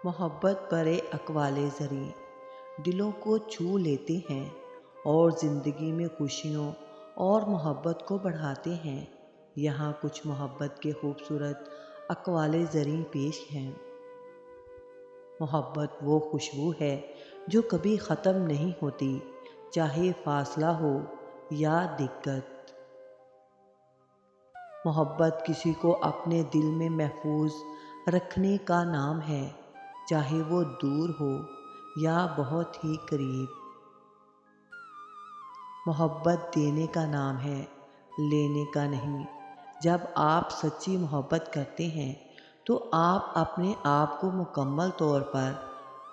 محبت برے اقوال زریں دلوں کو چھو لیتے ہیں اور زندگی میں خوشیوں اور محبت کو بڑھاتے ہیں۔ یہاں کچھ محبت کے خوبصورت اقوال زریں پیش ہیں۔ محبت وہ خوشبو ہے جو کبھی ختم نہیں ہوتی، چاہے فاصلہ ہو یا دقت۔ محبت کسی کو اپنے دل میں محفوظ رکھنے کا نام ہے، چاہے وہ دور ہو یا بہت ہی قریب۔ محبت دینے کا نام ہے، لینے کا نہیں۔ جب آپ سچی محبت کرتے ہیں تو آپ اپنے آپ کو مکمل طور پر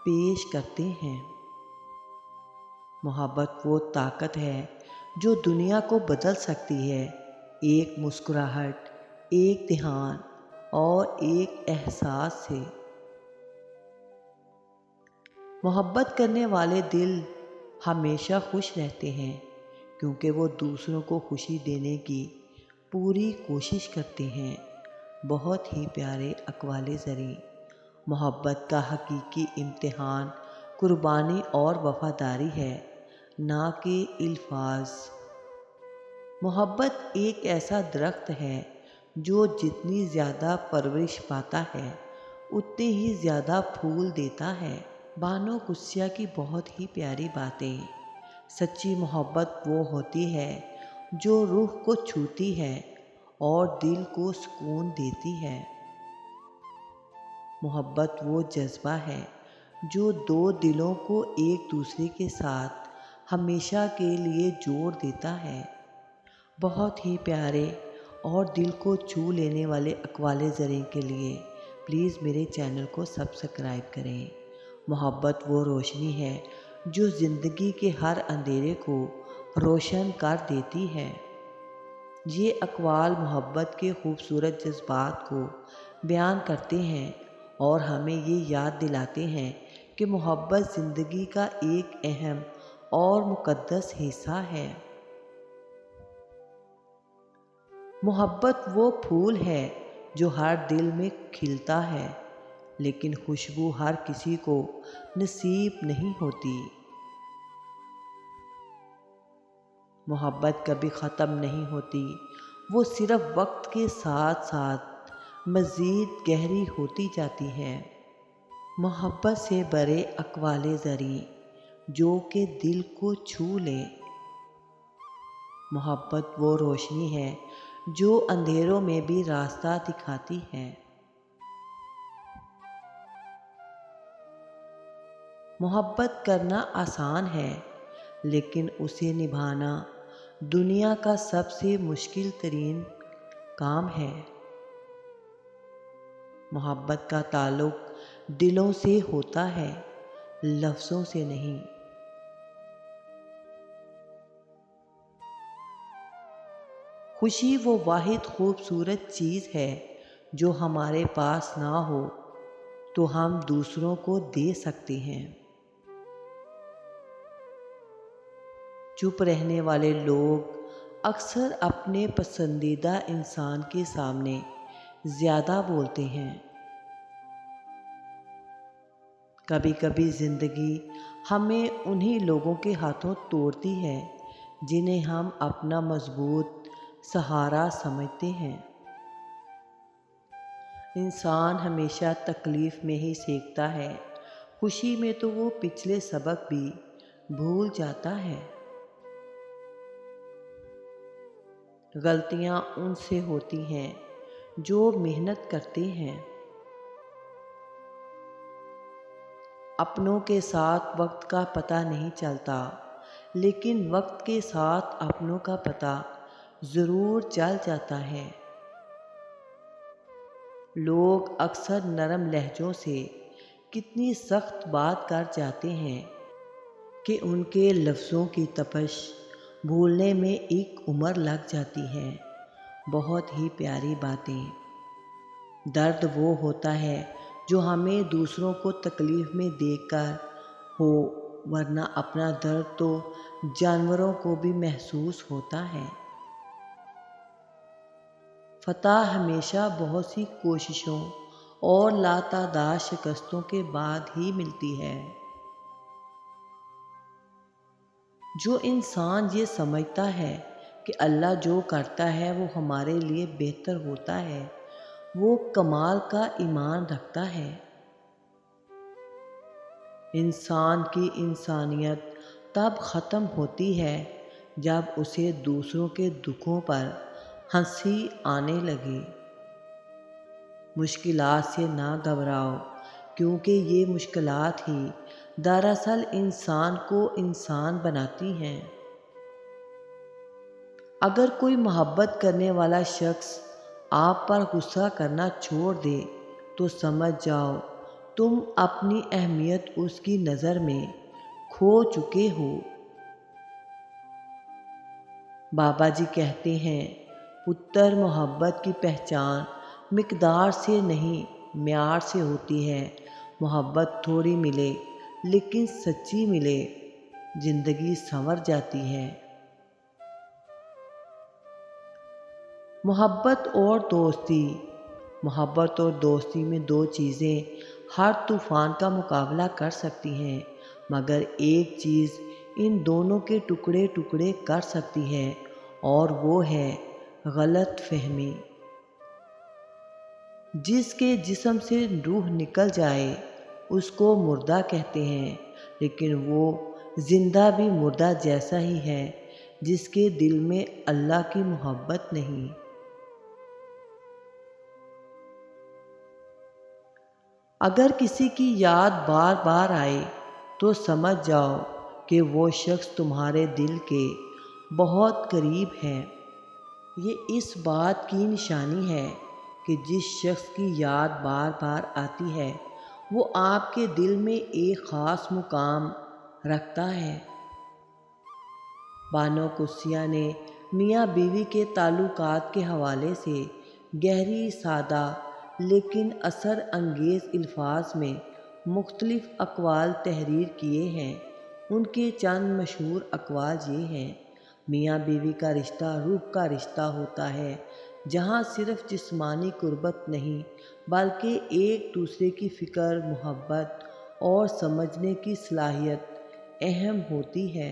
پیش کرتے ہیں۔ محبت وہ طاقت ہے جو دنیا کو بدل سکتی ہے، ایک مسکراہٹ، ایک دھیان اور ایک احساس سے۔ محبت کرنے والے دل ہمیشہ خوش رہتے ہیں، کیونکہ وہ دوسروں کو خوشی دینے کی پوری کوشش کرتے ہیں۔ بہت ہی پیارے اقوال زریں۔ محبت کا حقیقی امتحان قربانی اور وفاداری ہے، نہ کہ الفاظ۔ محبت ایک ایسا درخت ہے جو جتنی زیادہ پرورش پاتا ہے اتنے ہی زیادہ پھول دیتا ہے۔ بانو قدسیہ کی بہت ہی پیاری باتیں۔ سچی محبت وہ ہوتی ہے جو روح کو چھوتی ہے اور دل کو سکون دیتی ہے۔ محبت وہ جذبہ ہے جو دو دلوں کو ایک دوسرے کے ساتھ ہمیشہ کے لیے جوڑ دیتا ہے۔ بہت ہی پیارے اور دل کو چھو لینے والے اقوال زریں کے لیے پلیز میرے چینل کو سبسکرائب کریں۔ محبت وہ روشنی ہے جو زندگی کے ہر اندھیرے کو روشن کر دیتی ہے۔ یہ اقوال محبت کے خوبصورت جذبات کو بیان کرتے ہیں اور ہمیں یہ یاد دلاتے ہیں کہ محبت زندگی کا ایک اہم اور مقدس حصہ ہے۔ محبت وہ پھول ہے جو ہر دل میں کھلتا ہے، لیکن خوشبو ہر کسی کو نصیب نہیں ہوتی۔ محبت کبھی ختم نہیں ہوتی، وہ صرف وقت کے ساتھ ساتھ مزید گہری ہوتی جاتی ہے۔ محبت سے برے اقوال زریں جو کہ دل کو چھو لے۔ محبت وہ روشنی ہے جو اندھیروں میں بھی راستہ دکھاتی ہے۔ محبت کرنا آسان ہے، لیکن اسے نبھانا دنیا کا سب سے مشکل ترین کام ہے۔ محبت کا تعلق دلوں سے ہوتا ہے، لفظوں سے نہیں۔ خوشی وہ واحد خوبصورت چیز ہے جو ہمارے پاس نہ ہو تو ہم دوسروں کو دے سکتے ہیں۔ چپ رہنے والے لوگ اکثر اپنے پسندیدہ انسان کے سامنے زیادہ بولتے ہیں۔ کبھی کبھی زندگی ہمیں انہی لوگوں کے ہاتھوں توڑتی ہے جنہیں ہم اپنا مضبوط سہارا سمجھتے ہیں۔ انسان ہمیشہ تکلیف میں ہی سیکھتا ہے، خوشی میں تو وہ پچھلے سبق بھی بھول جاتا ہے۔ غلطیاں ان سے ہوتی ہیں جو محنت کرتے ہیں۔ اپنوں کے ساتھ وقت کا پتہ نہیں چلتا، لیکن وقت کے ساتھ اپنوں کا پتہ ضرور چل جاتا ہے۔ لوگ اکثر نرم لہجوں سے کتنی سخت بات کر جاتے ہیں کہ ان کے لفظوں کی تپش بھولنے میں ایک عمر لگ جاتی ہے۔ بہت ہی پیاری باتیں۔ درد وہ ہوتا ہے جو ہمیں دوسروں کو تکلیف میں دیکھ کر ہو، ورنہ اپنا درد تو جانوروں کو بھی محسوس ہوتا ہے۔ فتح ہمیشہ بہت سی کوششوں اور لاتعداد شکستوں کے بعد ہی ملتی ہے۔ جو انسان یہ سمجھتا ہے کہ اللہ جو کرتا ہے وہ ہمارے لیے بہتر ہوتا ہے، وہ کمال کا ایمان رکھتا ہے۔ انسان کی انسانیت تب ختم ہوتی ہے جب اسے دوسروں کے دکھوں پر ہنسی آنے لگے۔ مشکلات سے نہ گھبراؤ، کیونکہ یہ مشکلات ہی دراصل انسان کو انسان بناتی ہیں۔ اگر کوئی محبت کرنے والا شخص آپ پر غصہ کرنا چھوڑ دے تو سمجھ جاؤ تم اپنی اہمیت اس کی نظر میں کھو چکے ہو۔ بابا جی کہتے ہیں، پتر محبت کی پہچان مقدار سے نہیں معیار سے ہوتی ہے۔ محبت تھوڑی ملے لیکن سچی ملے، زندگی سنور جاتی ہے۔ محبت اور دوستی میں دو چیزیں ہر طوفان کا مقابلہ کر سکتی ہیں، مگر ایک چیز ان دونوں کے ٹکڑے ٹکڑے کر سکتی ہے، اور وہ ہے غلط فہمی۔ جس کے جسم سے روح نکل جائے اس کو مردہ کہتے ہیں، لیکن وہ زندہ بھی مردہ جیسا ہی ہے جس کے دل میں اللہ کی محبت نہیں۔ اگر کسی کی یاد بار بار آئے تو سمجھ جاؤ کہ وہ شخص تمہارے دل کے بہت قریب ہے۔ یہ اس بات کی نشانی ہے کہ جس شخص کی یاد بار بار آتی ہے وہ آپ کے دل میں ایک خاص مقام رکھتا ہے۔ بانو قدسیہ نے میاں بیوی کے تعلقات کے حوالے سے گہری، سادہ لیکن اثر انگیز الفاظ میں مختلف اقوال تحریر کیے ہیں۔ ان کے چند مشہور اقوال یہ ہیں: میاں بیوی کا رشتہ روح کا رشتہ ہوتا ہے، جہاں صرف جسمانی قربت نہیں بلکہ ایک دوسرے کی فکر، محبت اور سمجھنے کی صلاحیت اہم ہوتی ہے۔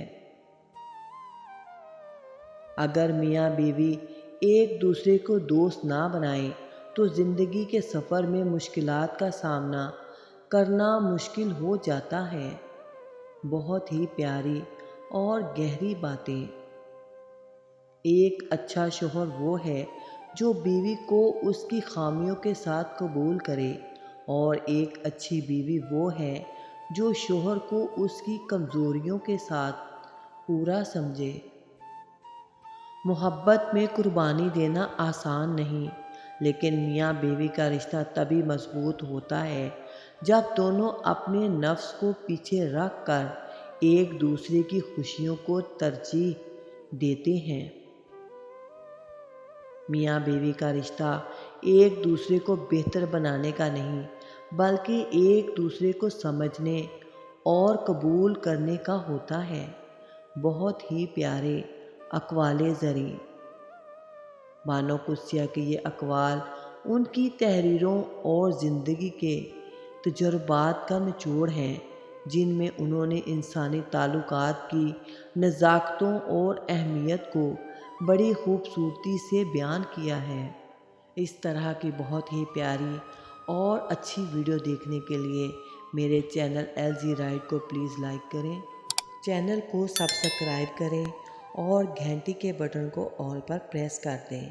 اگر میاں بیوی ایک دوسرے کو دوست نہ بنائیں تو زندگی کے سفر میں مشکلات کا سامنا کرنا مشکل ہو جاتا ہے۔ بہت ہی پیاری اور گہری باتیں۔ ایک اچھا شوہر وہ ہے جو بیوی کو اس کی خامیوں کے ساتھ قبول کرے، اور ایک اچھی بیوی وہ ہے جو شوہر کو اس کی کمزوریوں کے ساتھ پورا سمجھے۔ محبت میں قربانی دینا آسان نہیں، لیکن میاں بیوی کا رشتہ تبھی مضبوط ہوتا ہے جب دونوں اپنے نفس کو پیچھے رکھ کر ایک دوسرے کی خوشیوں کو ترجیح دیتے ہیں۔ میاں بیوی کا رشتہ ایک دوسرے کو بہتر بنانے کا نہیں بلکہ ایک دوسرے کو سمجھنے اور قبول کرنے کا ہوتا ہے۔ بہت ہی پیارے اقوال زریں۔ بانو قدسیہ کے یہ اقوال ان کی تحریروں اور زندگی کے تجربات کا نچوڑ ہیں، جن میں انہوں نے انسانی تعلقات کی نزاکتوں اور اہمیت کو بڑی خوبصورتی سے بیان کیا ہے۔ اس طرح کی بہت ہی پیاری اور اچھی ویڈیو دیکھنے کے لیے میرے چینل LG رائٹ کو پلیز لائک کریں، چینل کو سبسکرائب کریں اور گھنٹی کے بٹن کو آل پر پریس کر دیں۔